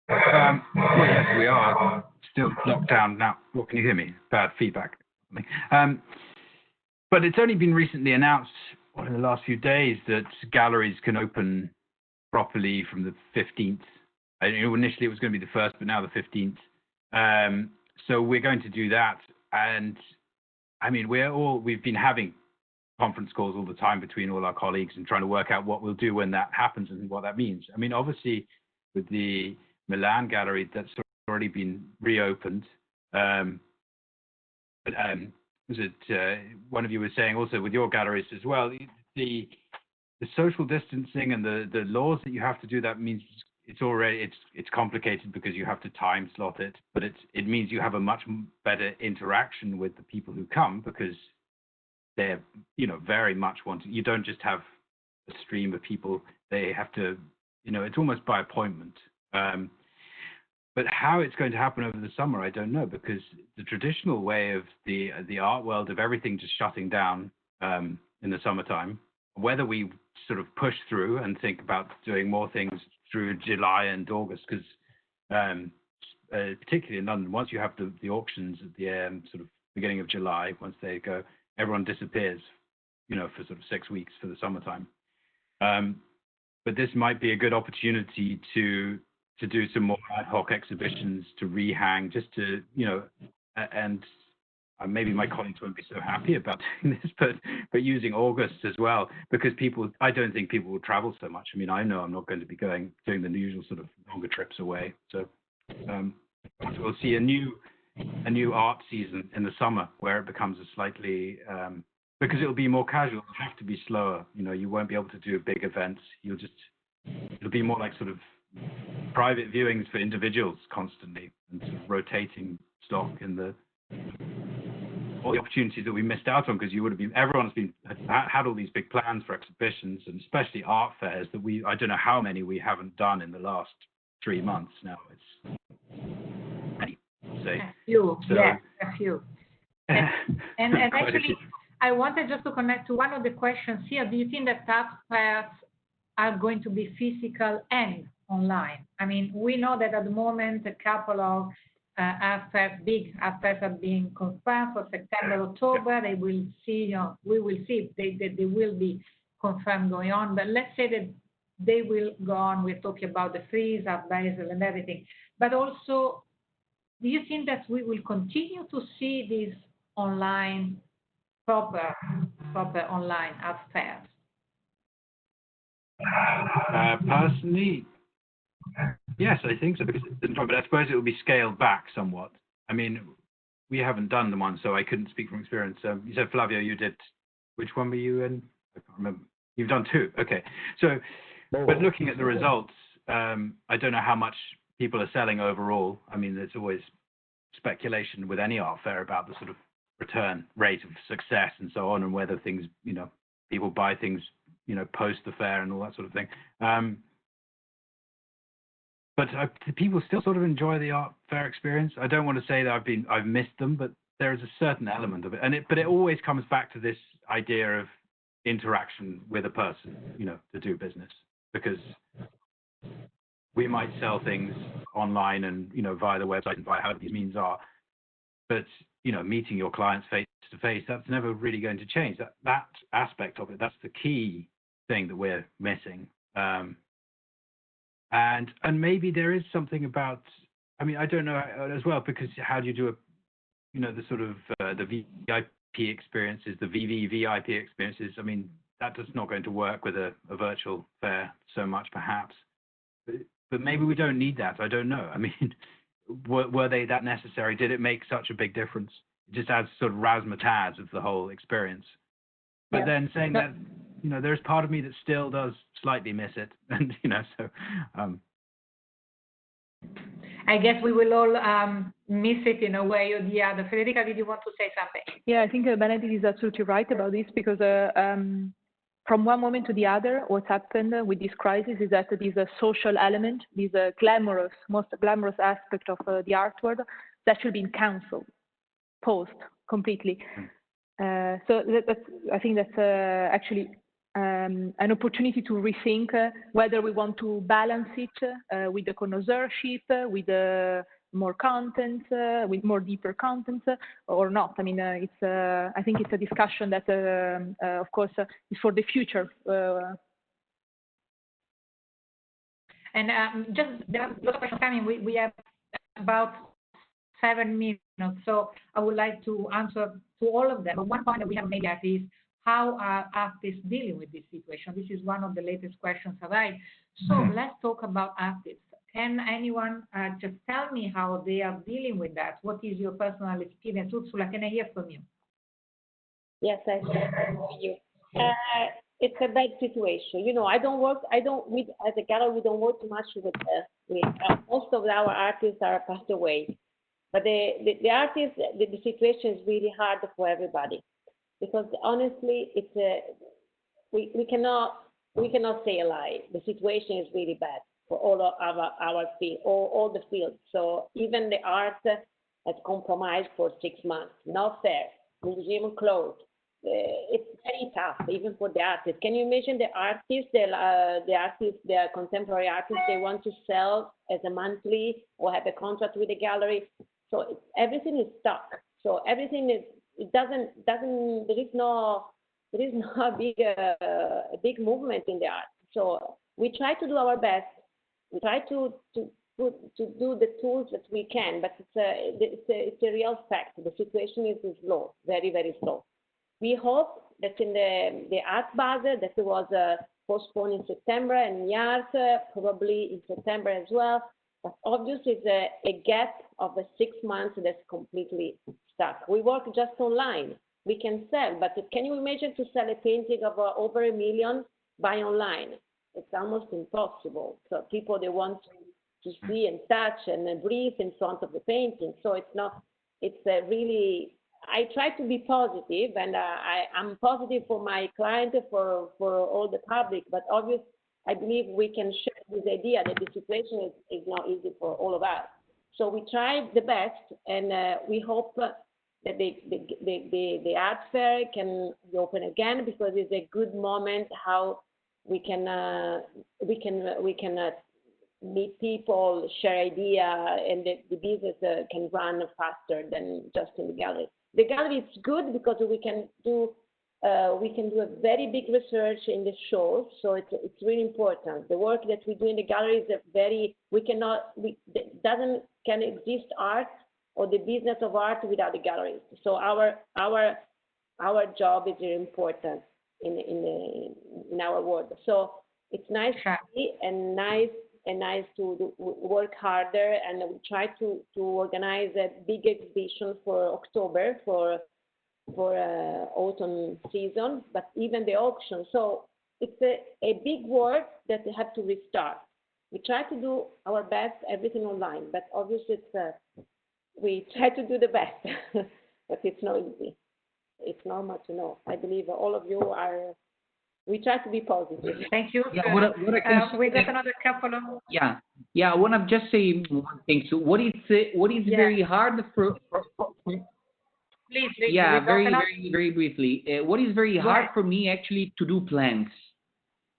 Well, yes, we are still locked down now. What, can you hear me? Bad feedback. But it's only been recently announced, in the last few days, that galleries can open properly from the 15th. Initially it was going to be the 1st, but now the 15th. So we're going to do that, and I mean, we've been having conference calls all the time between all our colleagues and trying to work out what we'll do when that happens and what that means. I mean, obviously, with the Milan gallery, that's already been reopened. But was it one of you was saying also with your galleries as well, the social distancing and the laws that you have to do, that means it's complicated because you have to time slot it, but it means you have a much better interaction with the people who come, because they're very much wanting. You don't just have a stream of people. They have to, it's almost by appointment. But how it's going to happen over the summer, I don't know, because the traditional way of the art world, of everything just shutting down in the summertime, whether we sort of push through and think about doing more things through July and August, because particularly in London, once you have the auctions at the sort of beginning of July, once they go, everyone disappears, for sort of 6 weeks for the summertime. But this might be a good opportunity to do some more ad hoc exhibitions, to rehang, just to, and maybe my colleagues won't be so happy about doing this, but using August as well, because I don't think people will travel so much. I mean, I know I'm not going to be doing the usual sort of longer trips away. So we'll see a new art season in the summer, where it becomes a slightly because it'll be more casual. It'll have to be slower. You know, you won't be able to do big events. It'll be more like sort of private viewings for individuals constantly, and sort of rotating stock in all the opportunities that we missed out on, because everyone's had all these big plans for exhibitions, and especially art fairs that I don't know how many we haven't done in the last 3 months now. It's many, say. A few, So, yes, a few. And actually, I wanted just to connect to one of the questions here. Do you think that art fairs are going to be physical and online? I mean, we know that at the moment a couple of big art fairs are being confirmed for September, October. They will see, we will see if they will be confirmed going on. But let's say that they will go on. We're talking about the Frieze, Art Basel, and everything. But also, do you think that we will continue to see these online, proper online art fairs? Personally, yes, I think so, but I suppose it will be scaled back somewhat. I mean, we haven't done the one, so I couldn't speak from experience. You said, Flavio, you did, which one were you in? I can't remember. You've done 2, okay. So, but looking at the results, I don't know how much people are selling overall. I mean, there's always speculation with any art fair about the sort of return rate of success and so on, and whether things, people buy things, post the fair and all that sort of thing. But people still sort of enjoy the art fair experience. I don't want to say that I've missed them, but there is a certain element of it, but it always comes back to this idea of interaction with a person, to do business, because we might sell things online and via the website and via how these means are, but meeting your clients face to face, that's never really going to change. That aspect of it, that's the key thing that we're missing. And maybe there is something about, I mean, I don't know as well, because how do you do the sort of the VIP experiences, the VVVIP experiences? I mean, that's not going to work with a virtual fair so much, perhaps. But maybe we don't need that. I don't know. I mean, were they that necessary? Did it make such a big difference? It just adds sort of razzmatazz of the whole experience. But then saying that, there's part of me that still does slightly miss it, and so. I guess we will all miss it in a way or the other. Federica, did you want to say something? Yeah, I think Benedict is absolutely right about this, because from one moment to the other, what's happened with this crisis is that this social element, this most glamorous aspect of the art world, has actually been cancelled, paused completely. So I think that's actually an opportunity to rethink whether we want to balance it with the connoisseurship, with more content, with more deeper content, or not. I mean, I think it's a discussion that, of course, is for the future. And just there are a lot of questions coming. We have about 7 minutes, so I would like to answer to all of them. But one point that we have made yet is, how are artists dealing with this situation? This is one of the latest questions arrived. So let's talk about artists. Can anyone just tell me how they are dealing with that? What is your personal experience? Ursula, can I hear from you? Yes, I can hear you. It's a bad situation. As a gallery, we don't work too much with most of our artists are passed away. But the artists, the situation is really hard for everybody. Because honestly, we cannot say a lie. The situation is really bad for all of our field, all the fields. So even the art has compromised for 6 months. Not fair. Museum closed. It's very tough, even for the artists. Can you imagine the artists, the contemporary artists, they want to sell as a monthly or have a contract with the gallery. So everything is stuck. So everything is. There is no a big movement in the art. So we try to do our best. We try to do the tools that we can, but it's a real fact. The situation is slow, very, very slow. We hope that in the Art Basel, that it was postponed in September, and YARC probably in September as well. But obviously, it's a gap of 6 months that's completely stuck. We work just online. we can sell. But can you imagine to sell a painting of over 1 million by online? It's almost impossible. So people, they want to see and touch and breathe in front of the painting. So it's not, it's really, I try to be positive, and I'm positive for my client, for all the public, but obviously I believe we can share this idea that the situation is not easy for all of us. So we try the best, and we hope that the art fair can be open again, because it's a good moment how we can meet people, share idea, and the business can run faster than just in the gallery. The gallery is good because we can do a very big research in the shows, so it's really important. The work that we do in the gallery is can exist art or the business of art without the galleries. So our job is very important in our world. So it's nice to see and nice to work harder, and we try to organize a big exhibition for October for autumn season, but even the auction. So it's a big work that we have to restart. We try to do our best, everything online, but obviously we try to do the best, but it's not easy. It's normal to know. I believe all of you are. We try to be positive. Thank you. Yeah, what I can we got another couple of. Yeah. I want to just say one thing. So what is very hard for Please, yeah, very briefly. What is very hard for me actually to do plans.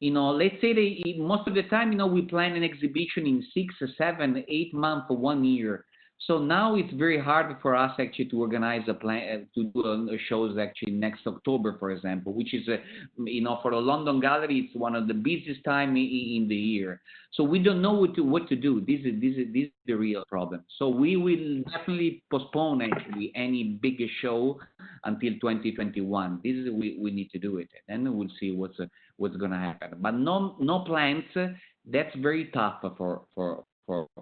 Let's say most of the time, we plan an exhibition in 6 or 7, 8 months or 1 year. So now it's very hard for us actually to organize a plan to do shows actually next October, for example, which is for the London Gallery, it's one of the busiest time in the year. So we don't know what to do. This is the real problem. So we will definitely postpone actually any bigger show until 2021. This is we need to do it, and then we'll see what's gonna happen. But no plans. That's very tough for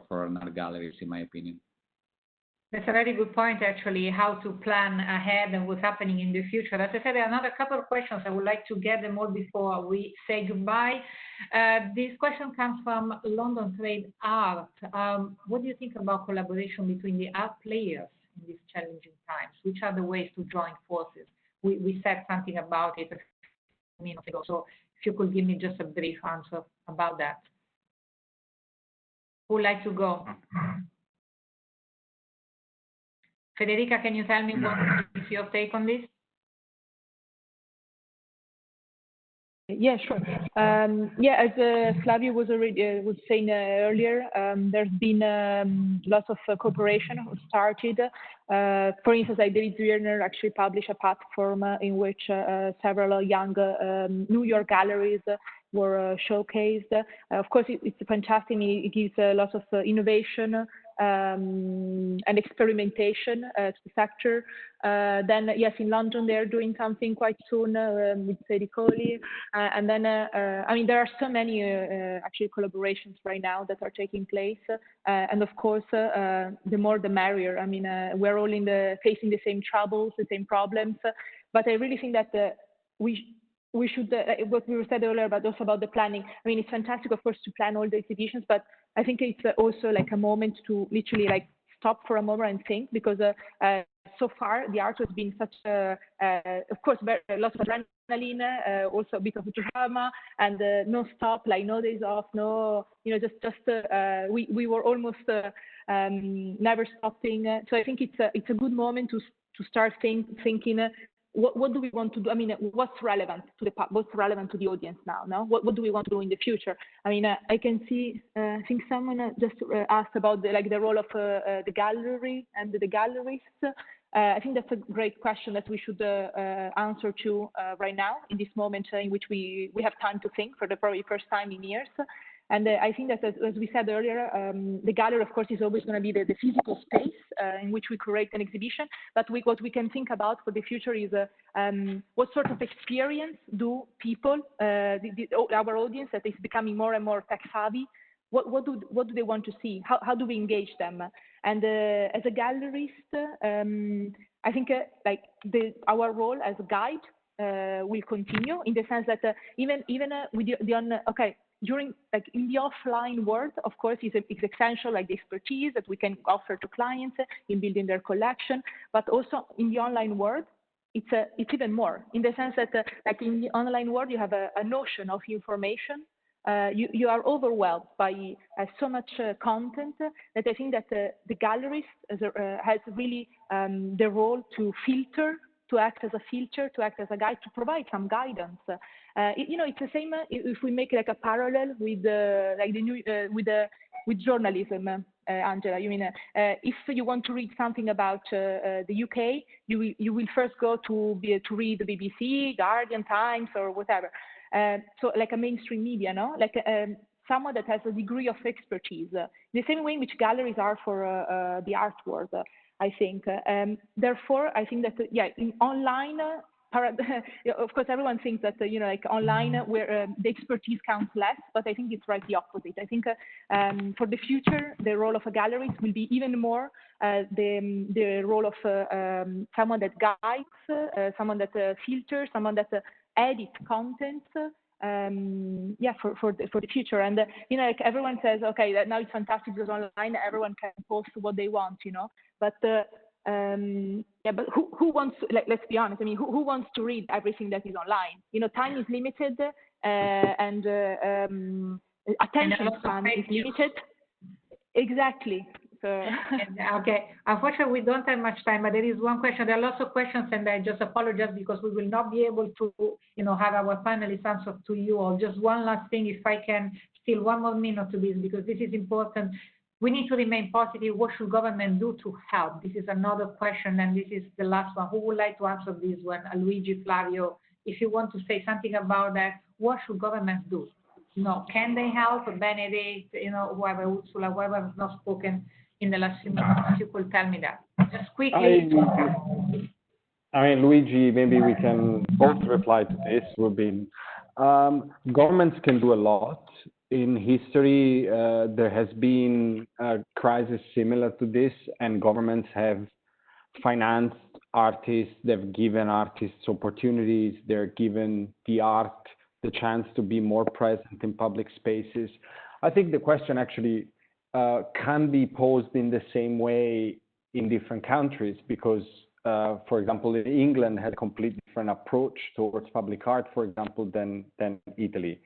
another galleries, in my opinion. That's a very good point, actually, how to plan ahead and what's happening in the future. As I said, another couple of questions. I would like to get them all before we say goodbye. This question comes from London Trade Art. What do you think about collaboration between the art players in these challenging times? Which are the ways to join forces? We said something about it a few minutes ago. So if you could give me just a brief answer about that. Who would like to go? Federica, can you tell me what is your take on this? Yeah, sure. As Flavio was saying earlier, there's been lots of cooperation started. For instance, David Zwirner actually published a platform in which several young New York galleries were showcased. Of course, it's fantastic. It gives lots of innovation and experimentation to the sector. Then, yes, in London, they're doing something quite soon with Sedicoli. And then, there are so many actually collaborations right now that are taking place. And of course, the more the merrier. We're all facing the same troubles, the same problems. But I really think that we should, what we said earlier, but also about the planning. It's fantastic, of course, to plan all the exhibitions, but I think it's also like a moment to literally stop for a moment and think, because so far the art has been such of course, lots of adrenaline, also a bit of drama, and no stop, no days off, no, we were almost never stopping. So I think it's a good moment to start thinking. What do we want to do? What's relevant to what's relevant to the audience now? No, what do we want to do in the future? I can see. I think someone just asked about the role of the gallery and the gallerists. I think that's a great question that we should answer to right now in this moment in which we have time to think for the probably first time in years. And I think that, as we said earlier, the gallery, of course, is always going to be the physical space in which we create an exhibition. But what we can think about for the future is what sort of experience do people, our audience that is becoming more and more tech savvy, what do they want to see? How do we engage them? And as a gallerist, I think like our role as a guide will continue in the sense that even with during like in the offline world, of course, it's essential like the expertise that we can offer to clients in building their collection, but also in the online world, it's even more in the sense that like in the online world you have a notion of information. You are overwhelmed by so much content that I think that the galleries has really the role to filter, to act as a filter, to act as a guide, to provide some guidance. It's the same if we make like a parallel with with journalism, Angela. You mean if you want to read something about the UK, you will first go to read the BBC, Guardian, Times, or whatever. So like a mainstream media, no? Like someone that has a degree of expertise, the same way in which galleries are for the art world, I think. Therefore, I think that, in online, of course, everyone thinks that, like online where the expertise counts less, but I think it's right the opposite. I think for the future, the role of a gallery will be even more the role of someone that guides, someone that filters, someone that edit content, for the future. And like everyone says, okay, that now it's fantastic because online everyone can post what they want, But but who wants to, let's be honest. I mean, who wants to read everything that is online? Time is limited, and attention span is limited. Exactly. Okay. Unfortunately, we don't have much time, but there is one question. There are lots of questions, and I just apologize because we will not be able to, have our panelists answer to you all. Just one last thing, if I can steal one more minute to this, because this is important. We need to remain positive. What should government do to help? This is another question, and this is the last one. Who would like to answer this one? Luigi, Flavio, if you want to say something about that, what should government do? Can they help? Benedict, whoever, Ursula, whoever has not spoken in the last few minutes, you could tell me that. Just quickly. Luigi, maybe we can both reply to this. Governments can do a lot. In history, there has been a crisis similar to this, and governments have financed artists. They've given artists opportunities. They're given the art the chance to be more present in public spaces. I think the question actually can be posed in the same way in different countries because, for example, England has a completely different approach towards public art, for example, than Italy.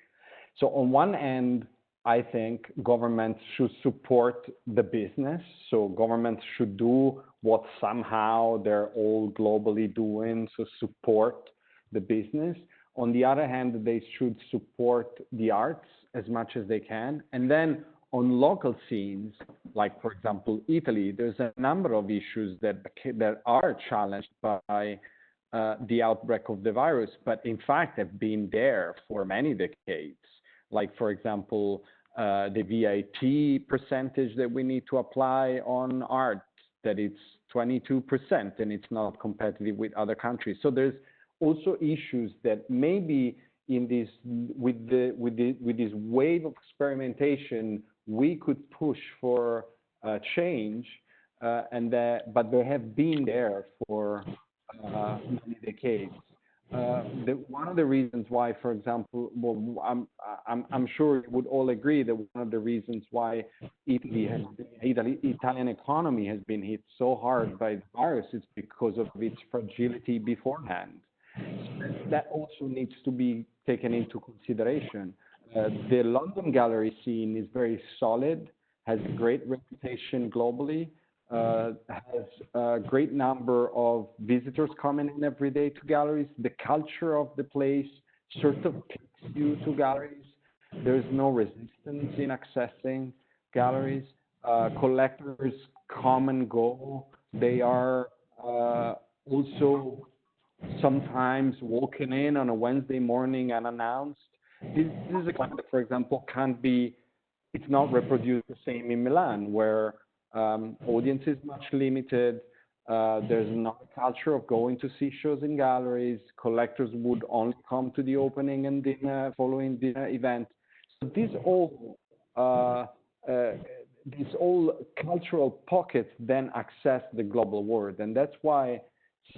So on one end, I think governments should support the business. So governments should do what somehow they're all globally doing, so support the business. On the other hand, they should support the arts as much as they can. And then on local scenes, like, for example, Italy, there's a number of issues that are challenged by the outbreak of the virus, but in fact have been there for many decades. Like, for example, the VAT percentage that we need to apply on art, that it's 22% and it's not competitive with other countries. So there's also issues that maybe in this with this wave of experimentation we could push for change, but they have been there for many decades. One of the reasons why, for example, I'm sure you would all agree that one of the reasons why Italian economy has been hit so hard by the virus is because of its fragility beforehand. That also needs to be taken into consideration. The London gallery scene is very solid, has a great reputation globally, has a great number of visitors coming in every day to galleries. The culture of the place sort of takes you to galleries. There's no resistance in accessing galleries. Collectors come and go. They are also sometimes walking in on a Wednesday morning unannounced. This is a kind that, for example, it's not reproduced the same in Milan, where audience is much limited. There's not a culture of going to see shows in galleries. Collectors would only come to the opening and dinner following the event. So these all cultural pockets then access the global world, and that's why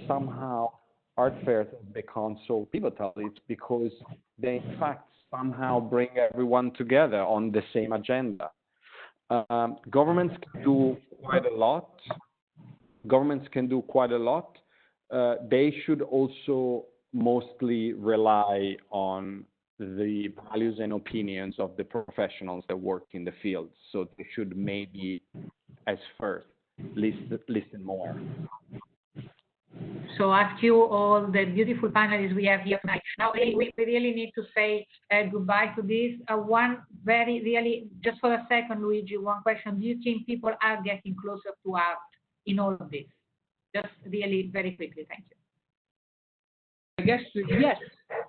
somehow art fairs have become so pivotal. It's because they, in fact, somehow bring everyone together on the same agenda. Governments can do quite a lot. They should also mostly rely on the values and opinions of the professionals that work in the field. So they should maybe, as first, listen more. So ask you all the beautiful panelists we have here tonight. Now we really need to say goodbye to this. One very really, just for a second, Luigi, one question. Do you think people are getting closer to art in all of this? Just really very quickly, thank you. I guess yes.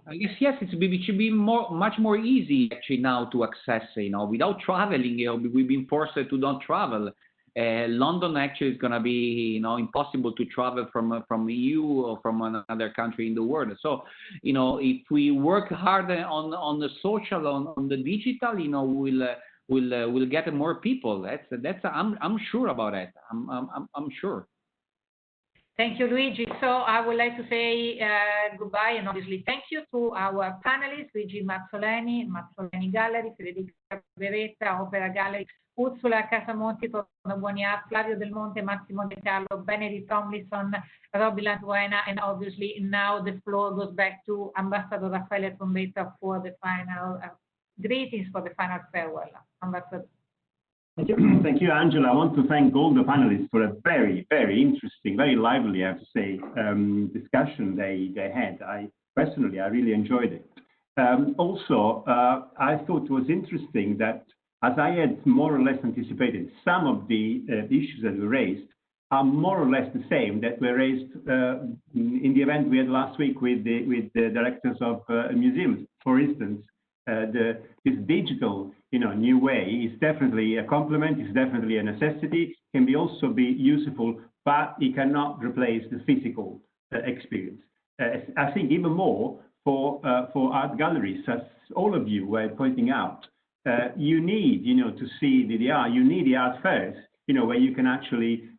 It should be much more easy actually now to access. Without traveling, we've been forced to not travel. London actually is going to be, impossible to travel from EU or from another country in the world. So, if we work hard on the social, on the digital, we'll get more people. I'm sure about it. I'm sure. Thank you, Luigi. So I would like to say goodbye and obviously thank you to our panelists, Luigi Mazzoleni Gallery, Federica Beretta, Opera Gallery, Ursula Casamonti, Torno Buoniart, Flavio Del Monte, Massimo De Carlo, Benedict Tomlinson, Roby Lantuena, and obviously now the floor goes back to Ambassador Raffaele Trombetta for the final greetings for the final farewell. Ambassador. Thank you, Angela. I want to thank all the panelists for a very, very interesting, very lively, I have to say, discussion they had. I really enjoyed it. Also, I thought it was interesting that, as I had more or less anticipated, some of the issues that were raised are more or less the same that were raised in the event we had last week with the directors of museums. For instance, this digital, new way is definitely a complement, is definitely a necessity, can also be useful, but it cannot replace the physical experience. I think even more for art galleries, as all of you were pointing out, you need, to see the art, you need the art fairs, where you can actually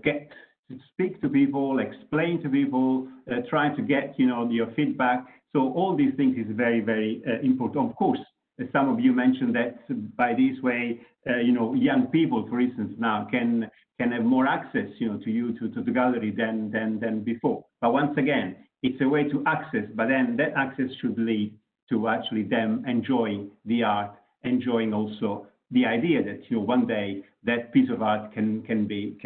get to speak to people, explain to people, try to get, your feedback. So all these things is very, very important. Of course, some of you mentioned that by this way, young people, for instance, now can have more access, to the gallery than before. But once again, it's a way to access, but then that access should lead to actually them enjoying the art, enjoying also the idea that one day that piece of art can be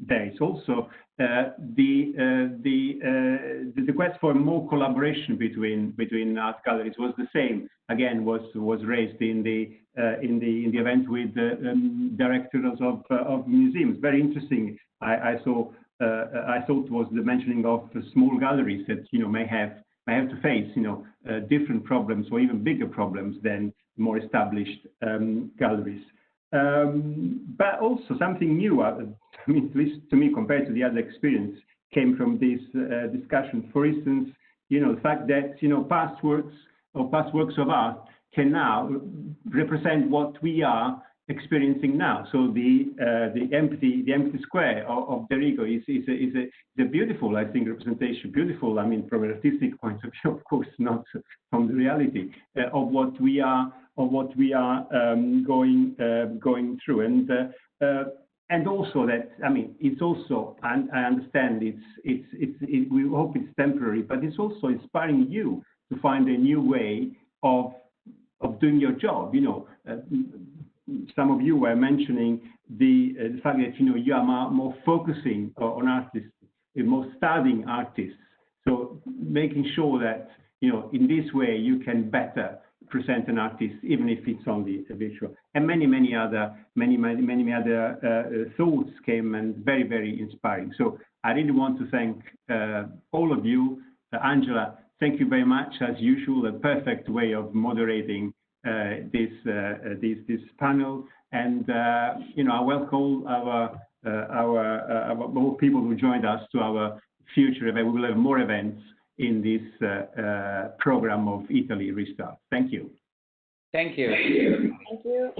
there. It's also the quest for more collaboration between art galleries was the same. Again, was raised in the event with the directors of museums. Very interesting. I thought was the mentioning of small galleries that may have to face different problems or even bigger problems than more established galleries. But also something new, at least to me, compared to the other experience, came from this discussion. For instance, the fact that past works of art can now represent what we are experiencing now. So the empty square of Derigo is a beautiful, I think, representation. Beautiful, I mean, from an artistic point of view, of course, not from the reality of what we are going through. And also that, I mean, it's also, and I understand we hope it's temporary, but it's also inspiring you to find a new way of doing your job. Some of you were mentioning the fact that you are more focusing on artists, more studying artists. So making sure that in this way you can better present an artist, even if it's only a visual. And many other thoughts came, and very, very inspiring. So I really want to thank all of you. Angela, thank you very much, as usual. A perfect way of moderating this panel, and I welcome our more people who joined us to our future event. We will have more events in this program of Italy Restart. Thank you. Thank you. Thank you.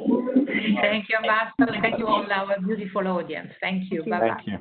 Thank you, Ambassador. Thank you all our beautiful audience. Thank you. Bye-bye. Thank you.